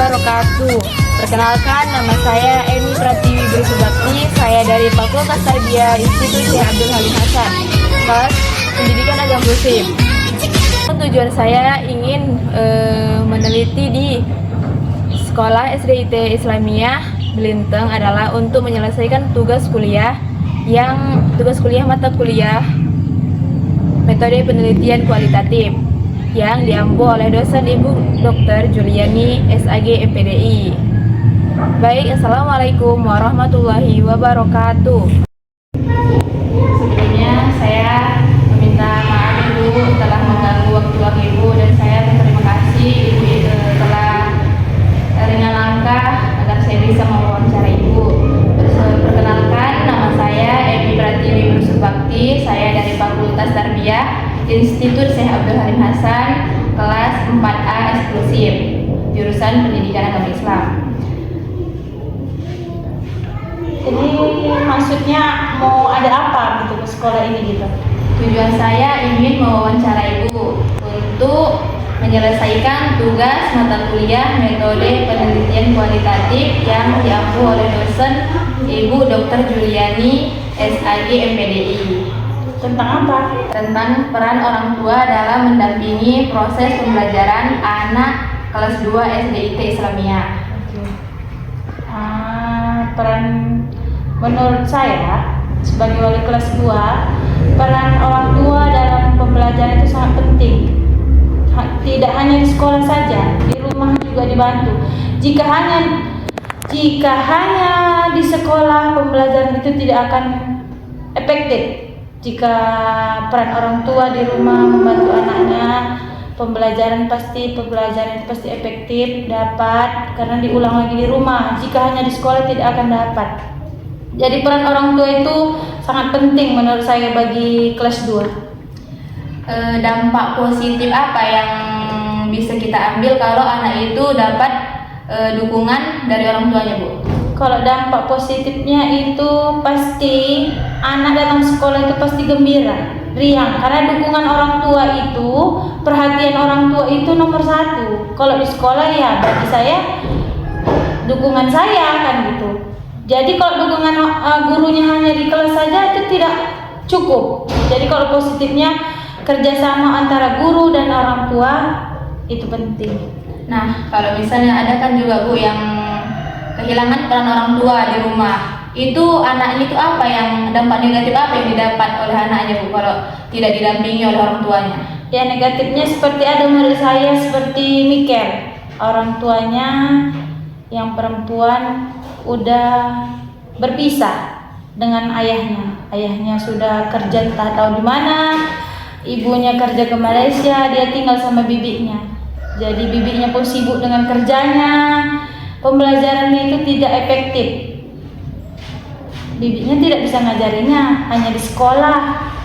wabarakatuh. Perkenalkan, nama saya Emi Pratiwi Bersubakti. Saya dari Fakultas Tarbiyah Institut Syekh Abdul Halim Hasan, kelas Pendidikan Agama Muslim. Tujuan saya ingin meneliti di Sekolah SDIT Islamiyah Belintang adalah untuk menyelesaikan tugas kuliah mata kuliah metode penelitian kualitatif yang diampu oleh dosen Ibu Dr. Juliani SAG MPDI. Baik, Assalamualaikum warahmatullahi wabarakatuh. Sebelumnya saya meminta maaf Ibu telah mengganggu waktu luang Ibu, dan saya berterima kasih Ibu telah ringan langkah agar saya bisa mewawancara Ibu. Perkenalkan, nama saya Emi Pratiwi Bersubakti. Saya dari Fakultas Tarbiyah Institut Syekh Abdul Halim Hasan, kelas 4A eksklusif, jurusan Pendidikan Agama Islam. Jadi maksudnya mau ada apa gitu ke sekolah ini gitu? Tujuan saya ingin mewawancara Ibu untuk menyelesaikan tugas mata kuliah metode penelitian kualitatif yang diampu oleh dosen Ibu Dr. Juliani SAG MPDI. Tentang apa? Tentang peran orang tua dalam mendampingi proses pembelajaran anak kelas 2 SDIT Islamiyah. Peran menurut saya sebagai wali kelas 2, peran orang tua dalam pembelajaran itu sangat penting. Tidak hanya di sekolah saja, di rumah juga dibantu. Jika hanya di sekolah pembelajaran itu tidak akan efektif. Jika peran orang tua di rumah membantu anaknya, pembelajaran itu pasti efektif, dapat, karena diulang lagi di rumah. Jika hanya di sekolah tidak akan dapat. Jadi peran orang tua itu sangat penting menurut saya bagi kelas 2. Dampak positif apa yang bisa kita ambil kalau anak itu dapat dukungan dari orang tuanya, Bu? Kalau dampak positifnya itu pasti anak datang sekolah itu pasti gembira, riang, karena dukungan orang tua itu, perhatian orang tua itu nomor 1. Kalau di sekolah ya bagi saya dukungan saya kan gitu. Jadi kalau dukungan gurunya hanya di kelas saja itu tidak cukup. Jadi kalau positifnya kerjasama antara guru dan orang tua itu penting. Nah, kalau misalnya ada kan juga Bu yang kehilangan peran orang tua di rumah, itu anaknya itu apa yang dampak negatif apa yang didapat oleh anaknya, Bu, kalau tidak didampingi oleh orang tuanya? Ya, negatifnya seperti ada menurut saya seperti Mikel, orang tuanya yang perempuan udah berpisah dengan ayahnya. Ayahnya sudah kerja entah tahu di mana, ibunya kerja ke Malaysia, dia tinggal sama bibinya. Jadi bibinya pun sibuk dengan kerjanya. Pembelajarannya itu tidak efektif. Bibinya tidak bisa ngajarinya, hanya di sekolah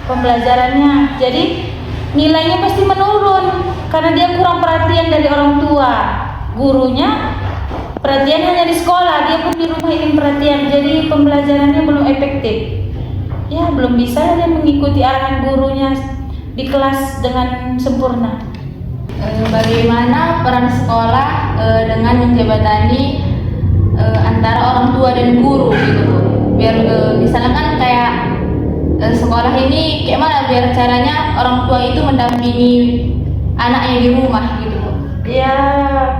pembelajarannya. Jadi nilainya pasti menurun karena dia kurang perhatian dari orang tua. Gurunya perhatian hanya di sekolah, dia pun di rumah ingin perhatian. Jadi pembelajarannya belum efektif. Ya, belum bisa dia mengikuti arahan gurunya di kelas dengan sempurna. Bagaimana peran sekolah dengan menjembatani antara orang tua dan guru gitu, Bu? Biar misalnya kan kayak sekolah ini kayak mana biar caranya orang tua itu mendampingi anaknya di rumah gitu, Bu? Ya,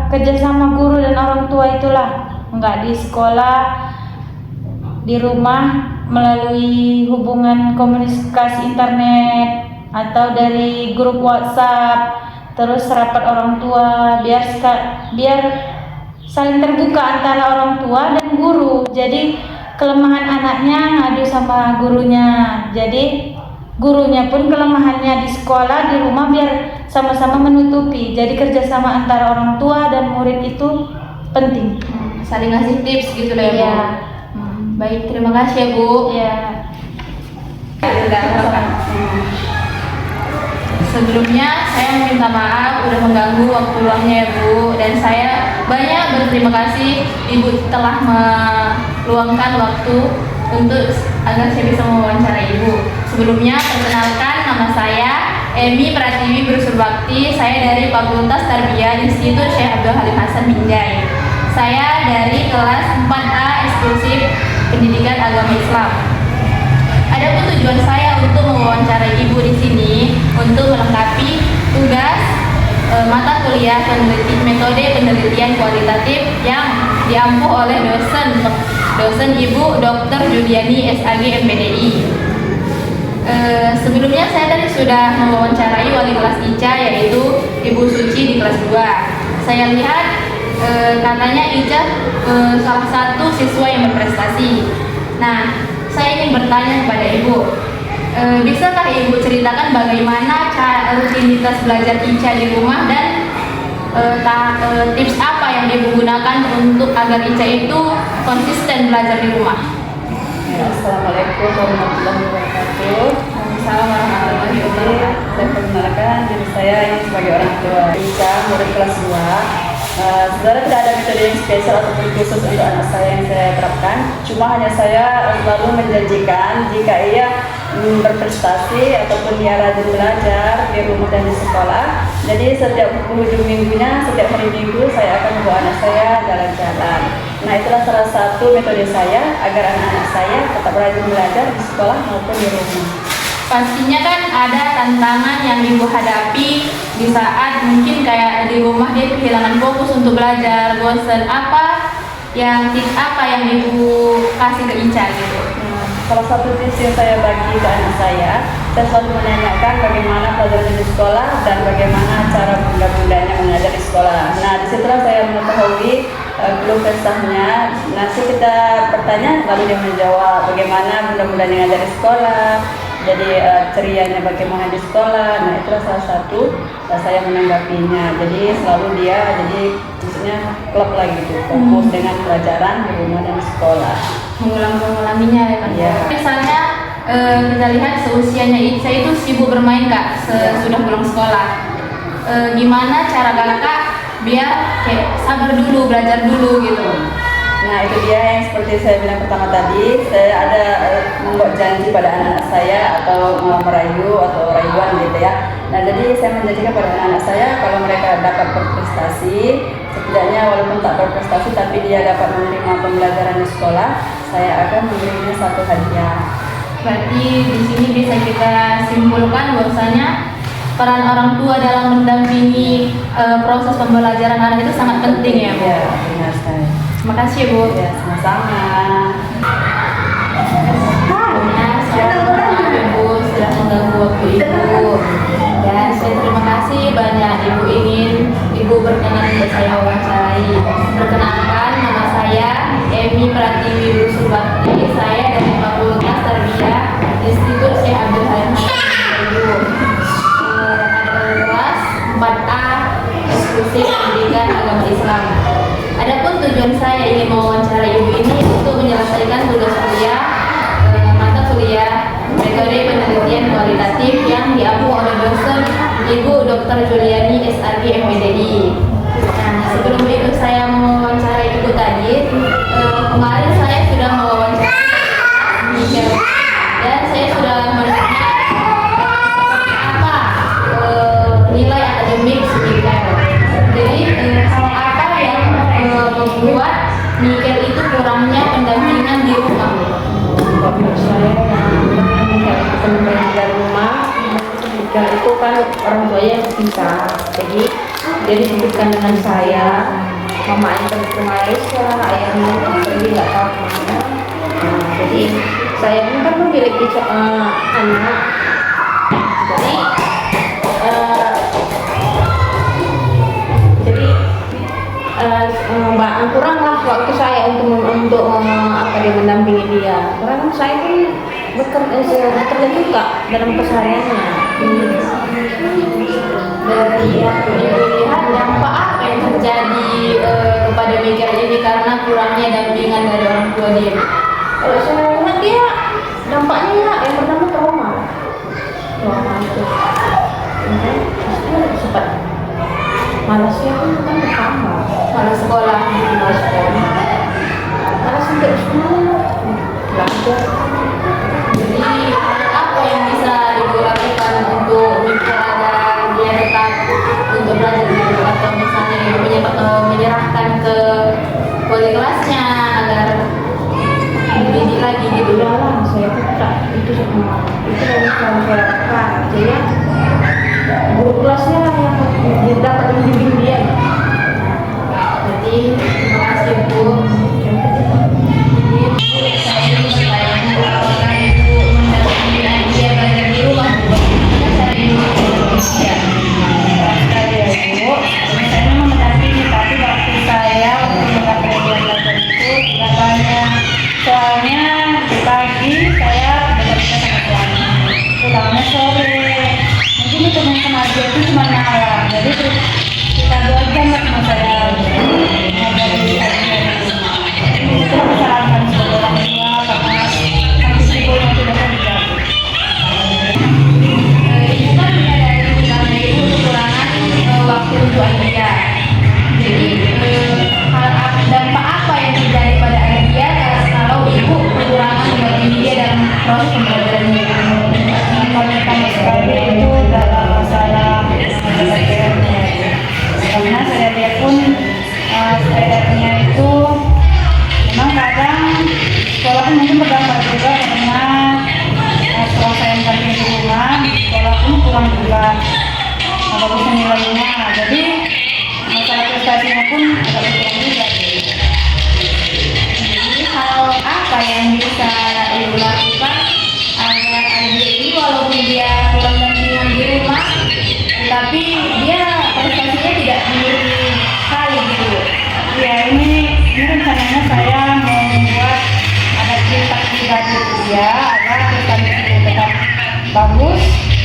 kerjasama guru dan orang tua itulah, enggak di sekolah, di rumah melalui hubungan komunikasi internet atau dari grup WhatsApp. Terus rapat orang tua biar saling terbuka antara orang tua dan guru. Jadi kelemahan anaknya ngadu sama gurunya. Jadi gurunya pun kelemahannya di sekolah, di rumah biar sama-sama menutupi. Jadi kerjasama antara orang tua dan murid itu penting. Saling ngasih tips gitu lah ya, Bu. Ya. Baik, terima kasih ya, Bu. Ya. Sebelumnya saya meminta maaf udah mengganggu waktu luangnya ya, Bu, dan saya banyak berterima kasih Ibu telah meluangkan waktu untuk agar saya bisa mewawancara Ibu. Sebelumnya perkenalkan, nama saya Emi Pratiwi Bersubakti. Saya dari Fakultas Tarbiyah Institut Syekh Abdul Halim Hasan Binjai. Saya dari kelas 4A eksklusif pendidikan agama Islam. Adapun tujuan saya untuk mewawancarai Ibu di sini untuk melengkapi tugas mata kuliah metode penelitian kualitatif yang diampu oleh dosen Ibu Dr. Juliani SAG MPDI. Sebelumnya saya tadi sudah mewawancarai wali kelas Ica, yaitu Ibu Suci di kelas 2. Saya lihat katanya Ica salah satu siswa yang berprestasi. Nah, saya ingin bertanya kepada Ibu, bisakah Ibu ceritakan bagaimana rutinitas belajar Ica di rumah dan tips apa yang Ibu gunakan untuk agar Ica itu konsisten belajar di rumah? Ya, Assalamualaikum warahmatullahi wabarakatuh. Waalaikumsalam warahmatullahi wabarakatuh. Saya perkenalkan diri saya ini sebagai orang tua Ica, murid kelas 2. Sebenarnya tidak ada metode yang spesial ataupun khusus untuk anak saya yang saya terapkan. Cuma hanya saya selalu menjanjikan jika ia berprestasi ataupun dia rajin belajar di rumah dan di sekolah. Jadi setiap ujung minggunya, setiap hari minggu saya akan membawa anak saya jalan-jalan. Nah, itulah salah satu metode saya agar anak-anak saya tetap rajin belajar di sekolah maupun di rumah. Pastinya kan ada tantangan yang Ibu hadapi di saat mungkin kayak di rumah dia kehilangan fokus untuk belajar, bosan. Tips apa yang Ibu kasih ke Ica gitu? Salah satu tips yang saya bagi ke anak saya selalu menanyakan bagaimana pelajaran di sekolah dan bagaimana cara bunda-bundanya mengajar di sekolah. Nah, disitulah saya mengetahui belum kesahnya. Nanti kita bertanya, lalu dia menjawab bagaimana bunda-bundanya mengajar di sekolah. Jadi cerianya bagaimana di sekolah. Nah, itulah salah satu saya menanggapinya. Jadi selalu dia maksudnya klub lagi gitu, fokus dengan pelajaran di rumah dan di sekolah. Mengulanginya ya kan? Iya. Misalnya kita lihat seusianya Ica itu sibuk bermain Kak, sudah pulang sekolah. Gimana cara Kakak biar kayak sabar dulu, belajar dulu gitu? Nah, itu dia yang seperti saya bilang pertama tadi, saya ada membuat janji pada anak-anak saya atau merayu atau rayuan gitu ya. Nah, jadi saya menjanjikan pada anak-anak saya kalau mereka dapat berprestasi, setidaknya walaupun tak berprestasi tapi dia dapat menerima pembelajaran di sekolah, saya akan memberinya satu hadiah. Berarti di sini bisa kita simpulkan bahwasanya peran orang tua dalam mendampingi proses pembelajaran anak itu sangat penting ya, Bu. Ya, benar sekali. Terima kasih, Bu. Ya, sama-sama. Sebelumnya saya mohon maaf ya, Bu, sudah mengganggu waktu Ibu. Dan saya terima kasih banyak Ibu berkenan untuk saya wawancarai. Perkenalkan, nama saya Emi Pratiwi Rusubakti. Saya dari Fakultas Tarbiyah Institut Syekh Abdul Halim Ibu. Ada kelas 4A eksklusif pendidikan agama Islam. Adapun tujuan saya ingin mewawancarai Ibu ini untuk menyelesaikan tugas kuliah mata kuliah metode penelitian kualitatif yang diampu oleh dosen Ibu Dr. Juliani SAG MPDI. Nah, sebelum itu saya mewawancarai Ibu tadi, kemarin saya sudah mewawancarai Mikel dan saya sudah menanya seperti apa nilai akademik Mikel. Jadi hal apa yang membuat Mikel itu kurangnya pendampingan di rumah? Menurut saya yang pendampingan di rumah, Mikel itu kan orang tuanya bisa. Jadi dia disebutkan dengan saya, mama yang pergi ke Malaysia, ayahnya pergi nggak tahu kemana. Nah, jadi saya ini kan memiliki anak. Kuranglah waktu saya untuk mendampingi dia. Karena saya kan bekerja juga dalam kesehariannya. Dari yang Ibu lihat dampak apa yang terjadi kepada Mikel ini karena kurangnya dampingan dari orang tua dia? Kalau saya lihat dia dampaknya ya yang pertama trauma itu. Sempat malasnya kan pertama. Malas sekolah, Malas untuk sekolah, belajar. Jadi apa yang bisa Ibu lakukan untuk menjaga dia tetap untuk belajar dulu, atau misalnya Ibu menyerahkan ke pun agak berkurang juga sih. Jadi hal apa yang bisa ibu lakukan agar adik ini walaupun dia pulang dan tinggal di rumah, tetapi dia prestasinya tidak menuruni kali gitu. Ya, ini rencananya saya mau membuat ada cerita pribadi dia agar prestasi itu tetap bagus.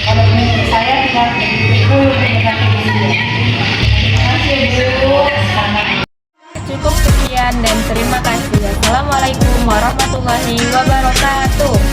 Kalau menurut saya tidak begitu mendekati dia. Terima kasih Bu. Cukup sekian dan terima kasih. Assalamualaikum warahmatullahi wabarakatuh.